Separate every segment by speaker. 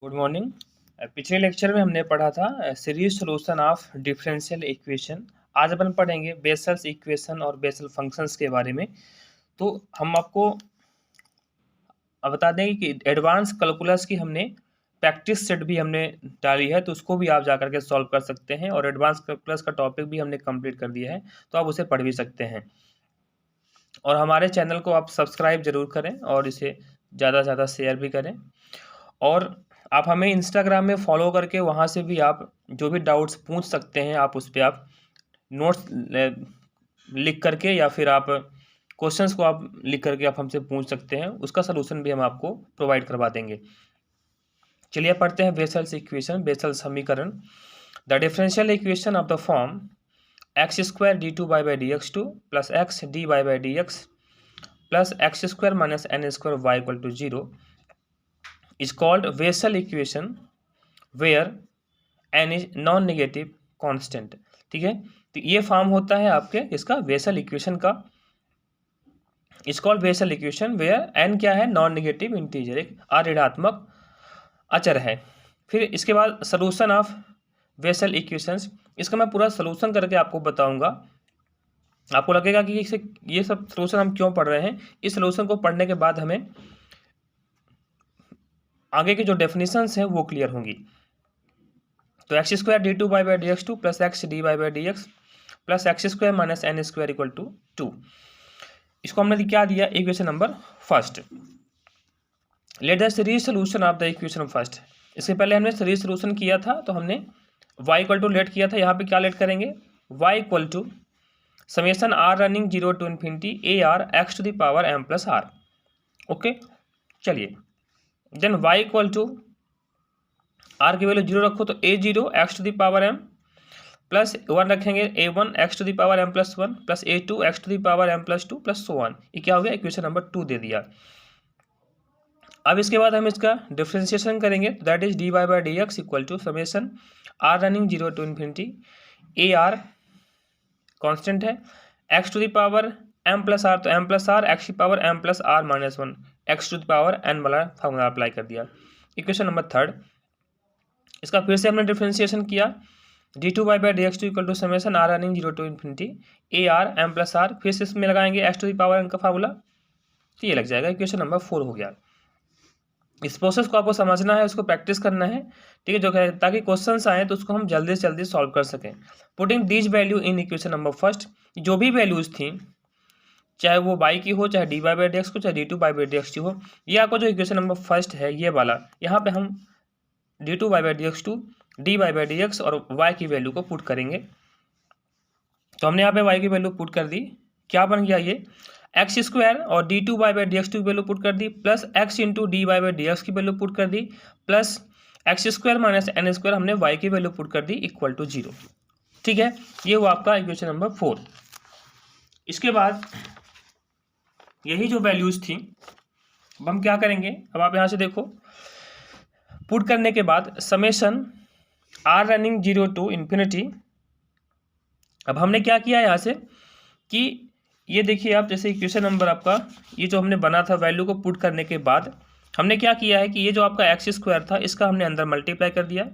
Speaker 1: Good morning. पिछले lecture में हमने पढ़ा था series solution of differential equation. आज अपन पढ़ेंगे बेसल्स इक्वेशन और बेसल फंक्शंस के बारे में। तो हम आपको बता देंगे कि एडवांस कैलकुलस की हमने प्रैक्टिस सेट भी हमने डाली है, तो उसको भी आप जाकर के सॉल्व कर सकते हैं। और एडवांस कैलकुलस का टॉपिक भी हमने कंप्लीट कर दिया है, तो आप उसे पढ़ भी सकते हैं। और हमारे चैनल को आप सब्सक्राइब जरूर करें और इसे ज़्यादा से ज़्यादा शेयर भी करें। और आप हमें इंस्टाग्राम में फॉलो करके वहाँ से भी आप जो भी डाउट्स पूछ सकते हैं, आप उस पर आप नोट्स लिख करके या फिर आप क्वेश्चंस को आप लिख करके आप हमसे पूछ सकते हैं। उसका सलूशन भी हम आपको प्रोवाइड करवा देंगे। चलिए पढ़ते हैं बेसल्स इक्वेशन, बेसल समीकरण। The differential equation of the form x square d two y by d x two plus x d y by d x plus x square minus n square y equal to zero is called Bessel equation where n is non negative constant. ठीक है, तो ये form होता है आपके इसका Bessel equation का। Is called Bessel equation where n क्या है, नॉन नेगेटिव इंटीजर, एक अऋणात्मक अचर है। फिर इसके बाद सोल्यूशन ऑफ बेसल इक्वेशंस, इसका मैं पूरा सोल्यूशन करके आपको बताऊंगा। आपको लगेगा कि ये सब सोल्यूशन हम क्यों पढ़ रहे हैं। इस सोल्यूशन को पढ़ने के बाद हमें आगे की जो डेफिनेशंस हैं वो क्लियर होंगी। तो x square d two y by d x two plus x d y by d x plus x square minus n square equal to 2, इसको हमने क्या दिया, equation number first. Let the series solution of the equation first. इससे पहले हमने series solution किया था, तो हमने y इक्वल टू लेट किया था। यहाँ पे क्या लेट करेंगे, y equal to summation r running zero to infinity a r x to the power m plus r. Okay, चलिए then y equal to r की वैल्यू जीरो रखो, तो a zero x to the power m plus one रखेंगे, a one x to the power m plus one plus a two x to the power m plus two plus so on. ये क्या हो गया, equation number 2 दे दिया। अब इसके बाद हम इसका डिफ्रेंशिएशन करेंगे, तो that is d y by d x equal to summation r running zero to infinity a r constant है, x to the power m plus r, तो एम प्लस आर एक्स की power m plus r minus one, x to the power n वाला formula apply कर दिया। Equation number third, इसका फिर से हमने डिफरेंशिएशन किया, d two y by d x two equal to summation r running zero to infinity a r m plus r, फिर से इसमें लगाएंगे x to the power n का फार्मूला, तो ये लग जाएगा। इक्वेशन नंबर 4 हो गया। इस प्रोसेस को आपको समझना है, उसको प्रैक्टिस करना है, ठीक है, जो है ताकि क्वेश्चंस आए तो उसको हम जल्दी से जल्दी सॉल्व कर सकें। Putting these value in equation number first, जो भी वैल्यूज थी, चाहे वो y की हो, चाहे d y by d x को, चाहे d two y by d x की हो, ये आपको जो इक्वेशन नंबर फर्स्ट है ये वाला, यहाँ पे हम d two y by d x two, d y by d x और y की वैल्यू को पुट करेंगे। तो हमने यहाँ पे y की वैल्यू पुट कर दी, क्या बन गया ये, एक्स स्क्वायर और d two y by d x two की वैल्यू पुट कर दी, plus x into d y by d x की वैल्यू पुट कर दी, plus x square minus n square हमने y की वैल्यू पुट कर दी इक्वल टू 0। ठीक है, ये हुआ आपका इक्वेशन नंबर 4। इसके बाद यही जो वैल्यूज थी, अब हम क्या करेंगे, अब आप यहाँ से देखो, पुट करने के बाद summation r running zero to infinity. अब हमने क्या किया यहाँ से कि ये देखिए आप, जैसे इक्वेशन नंबर आपका ये जो हमने बना था, वैल्यू को पुट करने के बाद हमने क्या किया है कि ये जो आपका एक्स स्क्वायर था इसका हमने अंदर मल्टीप्लाई कर दिया।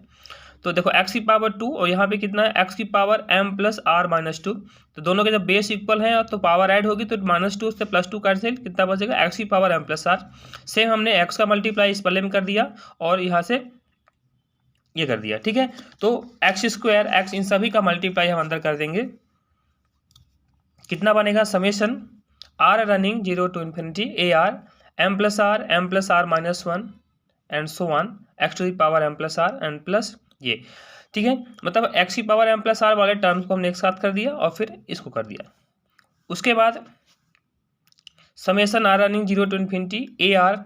Speaker 1: तो देखो एक्स की पावर 2 और यहाँ पे कितना है, एक्स की power m plus r minus 2, तो दोनों के जब बेस इक्वल हैं तो पावर ऐड होगी, तो माइनस 2 से प्लस 2 कैंसिल, कितना बचेगा, एक्स की power m plus r. Same हमने एक्स का मल्टीप्लाई इस पहले में कर दिया और यहाँ से ये कर दिया। ठीक है, तो एक्स स्क्वायर एक्स इन सभी का मल्टीप्लाई हम अंदर कर देंगे, कितना बनेगा, summation r running zero to infinity a r m plus r minus one and so one x to the power m plus r and plus ये। ठीक है, मतलब एक्स की पावर एम प्लस आर वाले टर्म्स को हमने एक साथ कर दिया और फिर इसको कर दिया। उसके बाद summation r running zero to infinity a r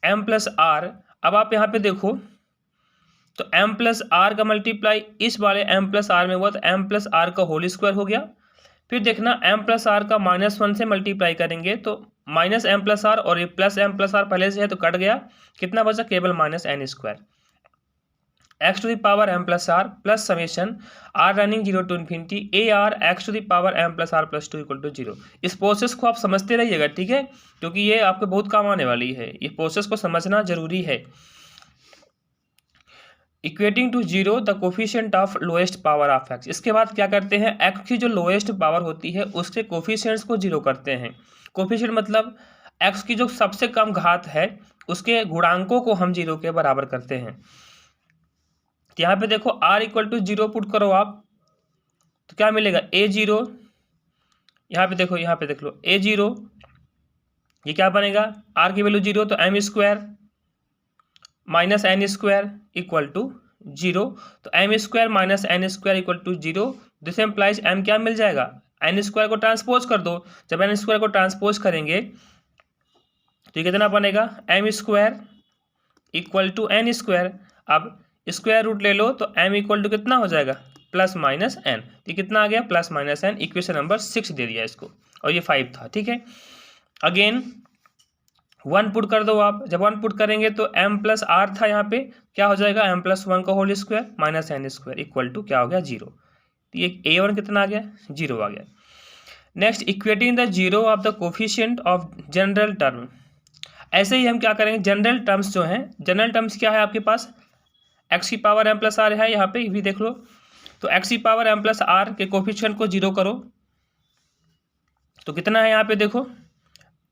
Speaker 1: m plus r. अब आप यहाँ पे देखो, तो एम प्लस आर का मल्टीप्लाई इस वाले एम प्लस आर में हुआ, तो एम प्लस आर का होल स्क्वायर हो गया। फिर देखना एम प्लस आर का माइनस 1 से मल्टीप्लाई करेंगे, तो माइनस एम प्लस आर और ये प्लस एम प्लस आर पहले से है तो कट गया, कितना बचा, केवल minus n square x to the power m plus r plus summation r running zero to infinity a r x to the power m plus r plus 2 equal to 0। इस process को आप समझते रहिएगा, ठीक है, क्योंकि ये आपको बहुत काम आने वाली है, ये प्रोसेस को समझना जरूरी है। Equating to zero the coefficient of lowest power of x. इसके बाद क्या करते हैं, एक्स की जो लोएस्ट पावर होती है उसके कोफिशिएंट्स को जीरो करते हैं। कोफिशिएंट मतलब एक्स की जो सबसे कम घात है उसके गुणांकों को हम जीरो के बराबर करते हैं। तो यहाँ पे देखो r equal to zero put करो आप, तो क्या मिलेगा, ए जीरो, यहाँ पे देखो, यहाँ पे देख लो ए जीरो, ये क्या बनेगा, आर की वैल्यू जीरो तो m square minus n square equal to zero. तो m square minus n square equal to zero, this implies m क्या मिल जाएगा, एन स्क्वायर को ट्रांसपोज कर दो। जब एन स्क्वायर को ट्रांसपोज करेंगे तो ये कितना बनेगा, m square equal to n square. अब स्क्वायर रूट ले लो तो एम इक्वल टू कितना हो जाएगा, प्लस माइनस एन। तो कितना आ गया, plus minus n. Equation number 6 दे दिया इसको, और ये 5 था। ठीक है, अगेन 1 पुट कर दो आप। जब 1 पुट करेंगे तो m प्लस आर था, यहाँ पे क्या हो जाएगा, m प्लस 1 का whole square minus n square equal to क्या हो गया, जीरो। तो ये a1 कितना आ गया, जीरो आ गया। Next, equating the zero of the coefficient of general term. ऐसे ही हम क्या करेंगे, जनरल टर्म्स जो हैं, जनरल टर्म्स क्या है आपके पास, एक्स की पावर m प्लस आर है, यहाँ पे भी देख लो। तो एक्स की पावर m प्लस आर के कोफिशिएंट को जीरो करो तो कितना है, यहाँ पे देखो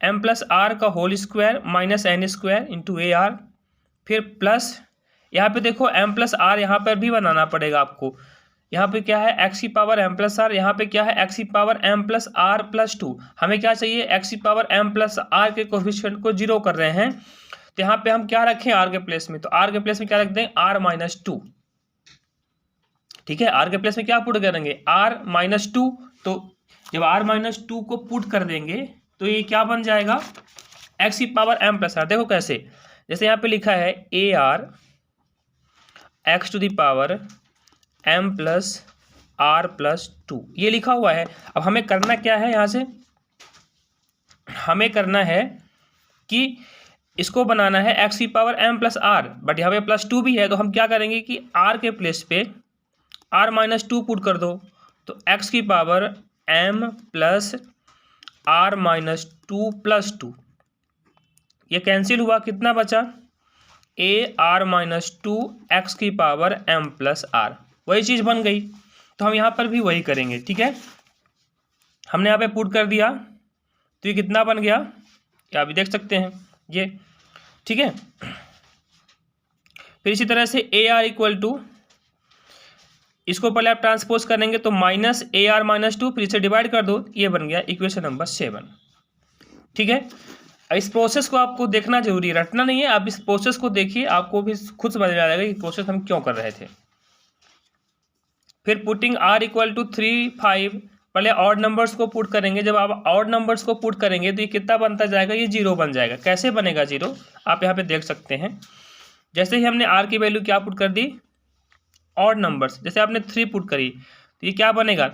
Speaker 1: m प्लस आर का whole square minus n square into a r, फिर प्लस यहाँ पे देखो m प्लस आर यहाँ पर भी बनाना पड़ेगा आपको। यहाँ पे क्या है, x की पावर m प्लस आर, यहाँ पे क्या है, x की power m plus r plus 2। हमें क्या चाहिए, x की पावर m प्लस आर के कोफिशिएंट को जीरो कर रहे हैं। तो यहाँ पे हम क्या रखें r के प्लेस में, तो r के प्लेस में क्या रख दें, r माइनस 2। ठीक है, r के प्लेस में क्या पुट करेंगे, r माइनस 2। तो जब r माइनस 2 को पुट कर देंगे तो ये क्या बन जाएगा, x की पावर m प्लस आर। देखो कैसे, जैसे यहाँ पे लिखा है a r x to the power m plus r plus 2, ये लिखा हुआ है। अब हमें करना क्या है, यहाँ से हमें करना है कि इसको बनाना है x की power m plus r, but यहाँ पे प्लस 2 भी है। तो हम क्या करेंगे कि r के प्लेस पे r माइनस 2 पुट कर दो, तो x की power m plus r minus 2 plus 2, ये कैंसिल हुआ, कितना बचा, ए आर माइनस 2 एक्स की पावर m प्लस आर, वही चीज़ बन गई। तो हम यहाँ पर भी वही करेंगे। ठीक है, हमने यहाँ पे पुट कर दिया तो ये कितना बन गया, क्या अभी देख सकते हैं ये। ठीक है, फिर इसी तरह से ए आर इक्वल टू, इसको पहले आप ट्रांसपोज करेंगे तो माइनस ए आर माइनस 2, फिर इसे डिवाइड कर दो, ये बन गया इक्वेशन नंबर 7। ठीक है, इस प्रोसेस को आपको देखना जरूरी है, रटना नहीं है। आप इस प्रोसेस को देखिए, आपको भी खुद समझ में आ जाएगा कि प्रोसेस हम क्यों कर रहे थे। फिर पुटिंग r इक्वल टू 3 5, पहले ऑड नंबर्स को पुट करेंगे। जब आप ऑड नंबर्स को पुट करेंगे तो ये कितना बनता जाएगा, ये जीरो बन जाएगा। कैसे बनेगा जीरो, आप यहाँ पे देख सकते हैं। जैसे ही हमने r की वैल्यू क्या पुट कर दी, ऑड नंबर्स, जैसे आपने 3 पुट करी तो ये क्या बनेगा,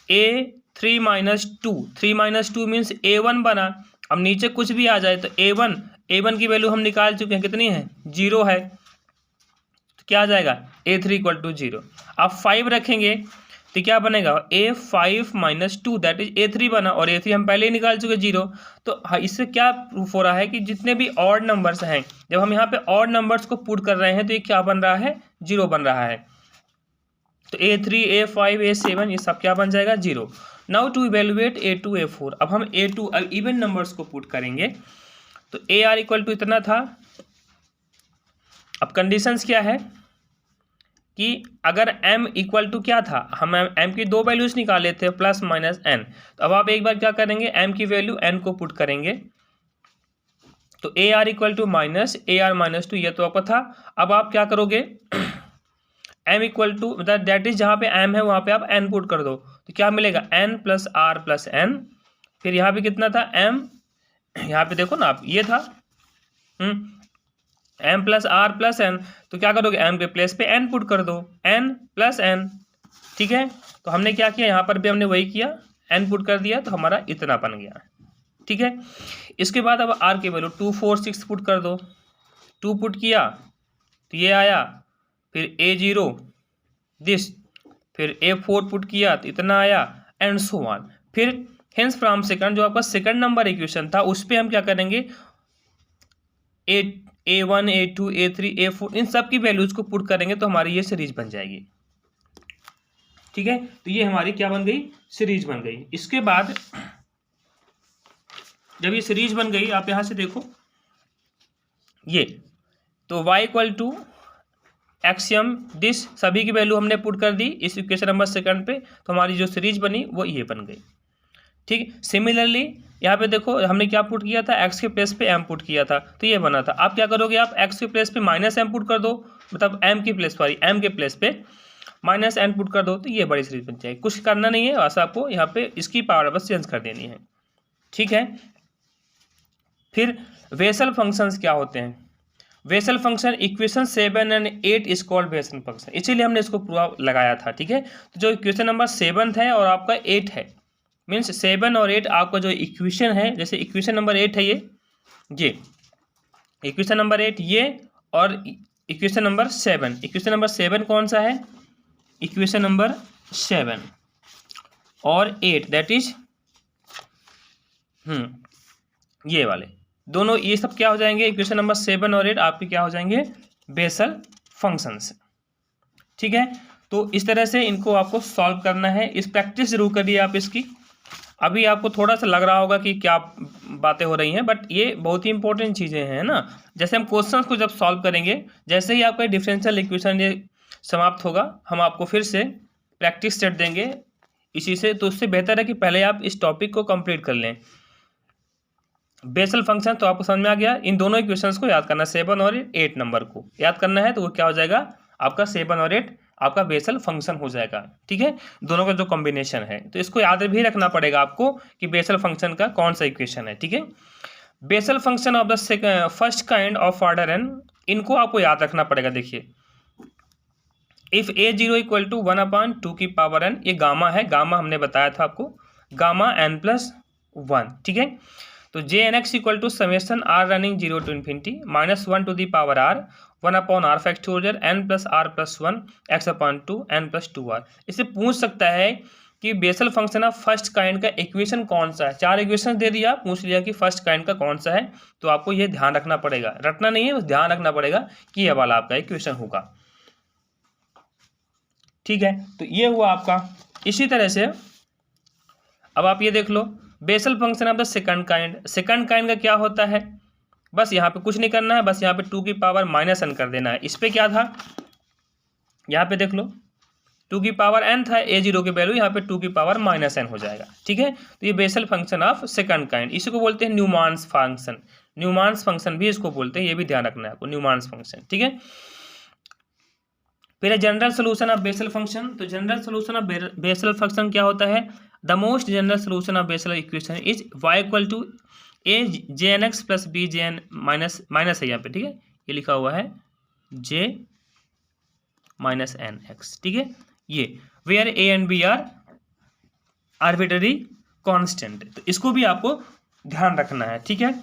Speaker 1: a3 minus 2, 3 minus 2 means a1 बना। अब नीचे कुछ भी आ जाए तो a1 की वैल्यू हम निकाल चुके हैं, कितनी है, 0 है। तो क्या आ जाएगा, a3 इक्वल टू 0। आप 5 रखेंगे तो क्या बनेगा, a5 minus 2 that is a3 बना, और a3 हम पहले ही निकाल चुके 0। तो इससे क्या प्रूफ हो रहा है कि जितने भी ऑड नंबर्स हैं, जब हम यहाँ पे ऑड नंबर्स को पुट कर रहे हैं तो ये क्या बन रहा है, 0 बन रहा है। तो a3 a5 a7 ये सब क्या बन जाएगा, 0। Now to evaluate a2 a4, अब हम a2 इवन नंबर्स को पुट करेंगे। तो ए आर इक्वल टू इतना था। अब कंडीशंस क्या है कि अगर m इक्वल टू क्या था, हम m की 2 वैल्यूज निकाले थे, प्लस माइनस n। तो अब आप एक बार क्या करेंगे, m की वैल्यू n को पुट करेंगे। तो a r equal to minus a r minus 2, ये तो आपका था। अब आप क्या करोगे, m equal to that is जहाँ पे m है वहाँ पे आप n पुट कर दो, तो क्या मिलेगा, n plus r plus n। फिर यहाँ पे कितना था, m, यहाँ पे देखो ना आप, ये था m plus r plus n। तो क्या करोगे, m के प्लेस पे n पुट कर दो, n प्लस n। ठीक है, तो हमने क्या किया, यहाँ पर भी हमने वही किया, n पुट कर दिया तो हमारा इतना बन गया। ठीक है, इसके बाद अब r की वैल्यू 2 4 6 पुट कर दो, 2 पुट किया तो ये आया, फिर a0 दिस, फिर a4 पुट किया तो इतना आया, एंड सो ऑन। फिर हेंस फ्रॉम सेकंड, जो आपका सेकंड नंबर इक्वेशन था, उस पर हम क्या करेंगे, A1 A2 A3 A4 इन सब की वैल्यूज को पुट करेंगे तो हमारी ये सीरीज बन जाएगी। ठीक है, तो ये हमारी क्या बन गई, सीरीज बन गई। इसके बाद जब ये सीरीज बन गई, आप यहां से देखो ये, तो y equal to axiom this सभी की वैल्यू हमने पुट कर दी इस इक्वेशन नंबर सेकंड पे, तो हमारी जो सीरीज बनी वो ये बन गई। ठीक, सिमिलरली यहाँ पे देखो हमने क्या पुट किया था, x के प्लेस पे m पुट किया था तो ये बना था। आप क्या करोगे, आप x के प्लेस पे माइनस m पुट कर दो, मतलब m के प्लेस m के प्लेस पे माइनस n पुट कर दो तो ये बड़ी सीरीज बन जाएगी। कुछ करना नहीं है, बस आपको यहाँ पे इसकी पावर बस चेंज कर देनी है। ठीक है, फिर बेसल फंक्शंस क्या होते हैं, Bessel function equation 7 and 8 is called Bessel function, इसीलिए हमने इसको पूरा लगाया था। ठीक है, तो जो इक्वेशन नंबर 7 है और आपका 8 है, मीन्स 7 और 8 आपका जो इक्वेशन है, जैसे इक्वेशन नंबर 8 है ये इक्वेशन नंबर 8 ये, और इक्वेशन नंबर 7, इक्वेशन नंबर 7 कौन सा है, इक्वेशन नंबर 7 और 8 दैट इज ये वाले दोनों, ये सब क्या हो जाएंगे, इक्वेशन नंबर 7 और 8 आपके क्या हो जाएंगे, बेसल फंक्शंस। ठीक है, तो इस तरह से इनको आपको सॉल्व करना है। इस प्रैक्टिस जरूर करिए आप इसकी। अभी आपको थोड़ा सा लग रहा होगा कि क्या बातें हो रही हैं, बट ये बहुत ही इंपॉर्टेंट चीज़ें हैं ना। जैसे हम क्वेश्चंस को जब सॉल्व करेंगे, जैसे ही आपका डिफरेंशियल इक्वेशन ये समाप्त होगा, हम आपको फिर से प्रैक्टिस सेट देंगे इसी से। तो उससे बेहतर है कि पहले आप इस टॉपिक को कंप्लीट कर लें। बेसल फंक्शन तो आपको समझ में आ गया। इन दोनों इक्वेशंस को याद करना, 7 और 8 नंबर को याद करना है, तो वो क्या हो जाएगा आपका 7 और 8 आपका बेसल फंक्शन हो जाएगा। ठीक है, दोनों का जो कॉम्बिनेशन है, तो इसको याद भी रखना पड़ेगा आपको कि बेसल फंक्शन का कौन सा इक्वेशन है। ठीक है, basal function of the first kind of order n, इनको आपको याद रखना पड़ेगा। देखिए, इफ a0 इक्वल टू 1/2 की पावर n, ये गामा है, गामा हमने बताया था आपको, गामा n+1। ठीक है, तो jnx equal to summation r running 0 to infinity -1 to the power r 1/r factorial n+r+1 x/2 n+2r। इससे पूछ सकता है कि Bessel function of first kind का इक्वेशन कौन सा है। 4 इक्वेशन दे दिया, पूछ लिया कि फर्स्ट काइंड का कौन सा है, तो आपको ये ध्यान रखना पड़ेगा, रटना नहीं है, बस ध्यान रखना पड़ेगा कि ये वाला आपका इक्वेशन होगा। ठीक है, तो ये हुआ आपका। इसी तरह से अब आप ये देख लो, Bessel function of the second kind, second kind का क्या होता है, बस यहाँ पे कुछ नहीं करना है, बस यहाँ पे 2 की पावर -n कर देना है। इस पे क्या था, यहाँ पे देख लो 2 की पावर n था, a0 की वैल्यू यहाँ पे 2 की पावर -n हो जाएगा। ठीक है, तो ये basal function of second kind, इसी को बोलते हैं न्यूमान्स फंक्शन, न्यूमान्स फंक्शन भी इसको बोलते हैं, ये भी ध्यान रखना है आपको, न्यूमान्स फंक्शन। ठीक है, फिर general solution of Bessel function, तो general solution of Bessel function क्या होता है, the most general solution of Bessel equation is y equal to a jnx plus b jn minus है यहाँ पे। ठीक है, ये लिखा हुआ है j माइनस nx। ठीक है, ये where a and b are arbitrary constant, तो इसको भी आपको ध्यान रखना है। ठीक है,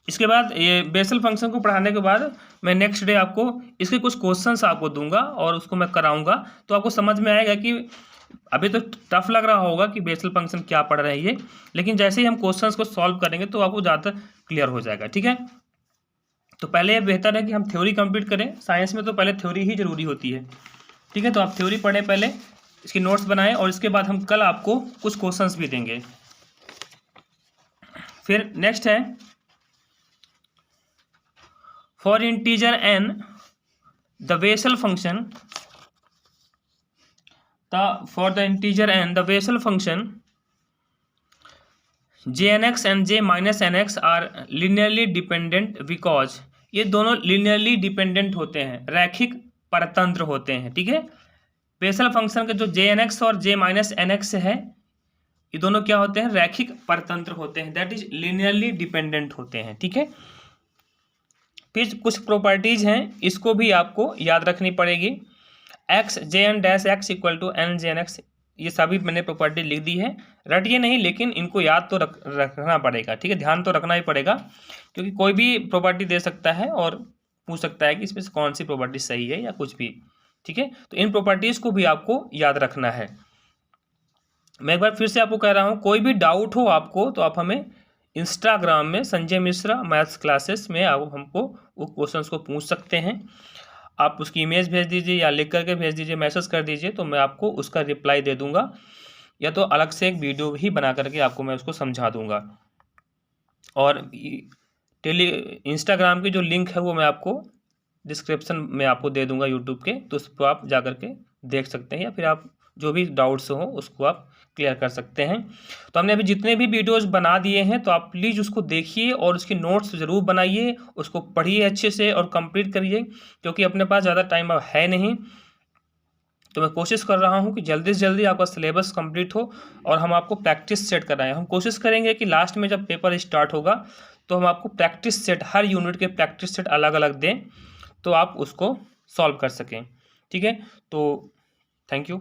Speaker 1: इसके बाद ये बेसल फंक्शन को पढ़ाने के बाद मैं नेक्स्ट डे आपको इसके कुछ क्वेश्चंस आपको दूंगा और उसको मैं कराऊंगा, तो आपको समझ में आएगा कि अभी तो टफ लग रहा होगा कि बेसल फंक्शन क्या पढ़ रहे हैं ये, लेकिन जैसे ही हम क्वेश्चंस को सॉल्व करेंगे तो आपको ज़्यादा क्लियर हो जाएगा। ठीक है, तो पहले ये बेहतर है कि हम थ्योरी कंप्लीट करें, साइंस में तो पहले थ्योरी ही जरूरी होती है। ठीक है, तो आप थ्योरी पढ़ें पहले, इसकी नोट्स बनाएं, और इसके बाद हम कल आपको कुछ क्वेश्चंस भी देंगे। फिर नेक्स्ट है for integer n the Bessel function, for the integer n the Bessel function jnx and j minus nx are linearly dependent because, ये दोनों linearly dependent होते हैं, रैखिक परतंत्र होते हैं। ठीक है, बेसल फंक्शन के जो jnx और j minus nx है, ये दोनों क्या होते हैं, रैखिक परतंत्र होते हैं, दैट इज linearly dependent होते हैं। ठीक है, फिर कुछ प्रॉपर्टीज हैं, इसको भी आपको याद रखनी पड़ेगी। X j n dash x equal to n j n x, ये सभी मैंने प्रॉपर्टी लिख दी है, रटिए नहीं, लेकिन इनको याद तो रखना पड़ेगा। ठीक है, ध्यान तो रखना ही पड़ेगा, क्योंकि कोई भी प्रॉपर्टी दे सकता है और पूछ सकता है कि इसमें से कौन सी प्रॉपर्टी सही है या कुछ भी। ठीक है, तो इन प्रॉपर्टीज़ को भी आपको याद रखना है। मैं एक बार फिर से आपको कह रहा हूँ, कोई भी डाउट हो आपको तो आप हमें इंस्टाग्राम में संजय मिश्रा मैथ्स क्लासेस में आप हमको वो क्वेश्चंस को पूछ सकते हैं। आप उसकी इमेज भेज दीजिए या लिख करके भेज दीजिए, मैसेज कर दीजिए, तो मैं आपको उसका रिप्लाई दे दूंगा, या तो अलग से एक वीडियो ही बना करके आपको मैं उसको समझा दूंगा। और इंस्टाग्राम की जो लिंक है वो मैं आपको डिस्क्रिप्शन में आपको दे दूंगा यूट्यूब के, तो उस पर आप जा करके देख सकते हैं, या फिर आप जो भी डाउट्स हो उसको आप क्लियर कर सकते हैं। तो हमने अभी जितने भी वीडियोस बना दिए हैं, तो आप प्लीज़ उसको देखिए और उसके नोट्स ज़रूर बनाइए, उसको पढ़िए अच्छे से और कंप्लीट करिए, क्योंकि अपने पास ज़्यादा टाइम अब है नहीं। तो मैं कोशिश कर रहा हूँ कि जल्दी से जल्दी आपका सिलेबस कंप्लीट हो और हम आपको प्रैक्टिस सेट कराएं। हम कोशिश करेंगे कि लास्ट में जब पेपर स्टार्ट होगा तो हम आपको प्रैक्टिस सेट, हर यूनिट के प्रैक्टिस सेट अलग अलग दें, तो आप उसको सॉल्व कर सकें। ठीक है, तो थैंक यू।